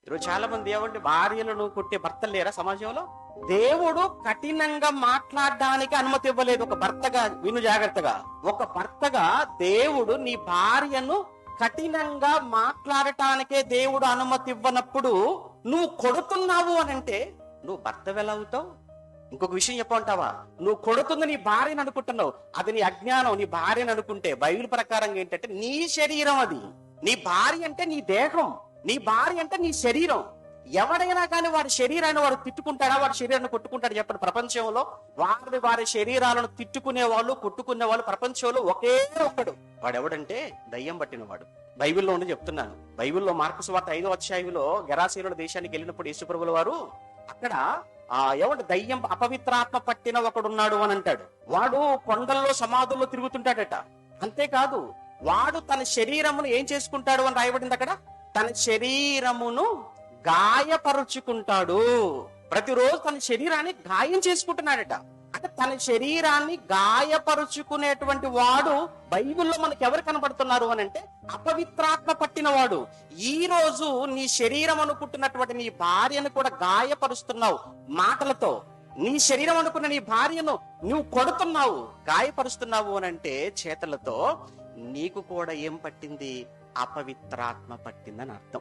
ఈరోజు చాలా మంది ఏమంటే భార్యలను కొట్టే భర్తలు లేరా సమాజంలో? దేవుడు కఠినంగా మాట్లాడడానికి అనుమతి ఇవ్వలేదు. ఒక భర్తగా విను జాగ్రత్తగా, ఒక భర్తగా దేవుడు నీ భార్యను కఠినంగా మాట్లాడటానికే దేవుడు అనుమతి ఇవ్వనప్పుడు నువ్వు కొడుతున్నావు అని అంటే నువ్వు భర్త ఎలా అవుతావు? ఇంకొక విషయం చెప్పంటావా, నువ్వు కొడుతుంది నీ భార్యను అనుకుంటున్నావు, అది నీ అజ్ఞానం. నీ భార్యను అనుకుంటే బైబిల్ ప్రకారం ఏంటంటే నీ శరీరం అది. నీ భార్య అంటే నీ దేహం, నీ భార్య అంటే నీ శరీరం. ఎవడైనా కానీ వాడి శరీరాన్ని వాడు తిట్టుకుంటాడా, వాడి శరీరాన్ని కొట్టుకుంటాడు చెప్పండి? ప్రపంచంలో వారి శరీరాలను తిట్టుకునే వాళ్ళు, కొట్టుకునే వాళ్ళు ప్రపంచంలో ఒకే ఒక్కడు. వాడెవడంటే దయ్యం పట్టినవాడు. బైబిల్లో ఉండి చెప్తున్నాను. బైబిల్లో మార్కు సువార్త 5వ అధ్యాయంలో గెరాసీనుల దేశానికి వెళ్ళినప్పుడు యేసుప్రభుల వారు అక్కడ ఎవడు దయ్యం అపవిత్రాత్మ పట్టిన ఒకడున్నాడు అని అంటాడు. వాడు కొండల్లో సమాధుల్లో తిరుగుతుంటాడట. అంతేకాదు వాడు తన శరీరమును ఏం చేసుకుంటాడు అని రాయబడింది అక్కడ. తన శరీరమును గాయపరుచుకుంటాడు. ప్రతిరోజు తన శరీరాన్ని గాయం చేసుకుంటున్నాడట. అంటే తన శరీరాన్ని గాయపరుచుకునేటువంటి వాడు బైబిల్లో మనకు ఎవరు కనబడుతున్నారు అని అంటే అపవిత్రాత్మ పట్టిన వాడు. ఈ రోజు నీ శరీరం అనుకుంటున్నటువంటి నీ భార్యను కూడా గాయపరుస్తున్నావు మాటలతో. నీ శరీరం అనుకున్న నీ భార్యను నువ్వు కొడుతున్నావు, గాయపరుస్తున్నావు అని అంటే చేతులతో. నీకు కూడా ఏం పట్టింది? అపవిత్రాత్మ పట్టిందని అర్థం.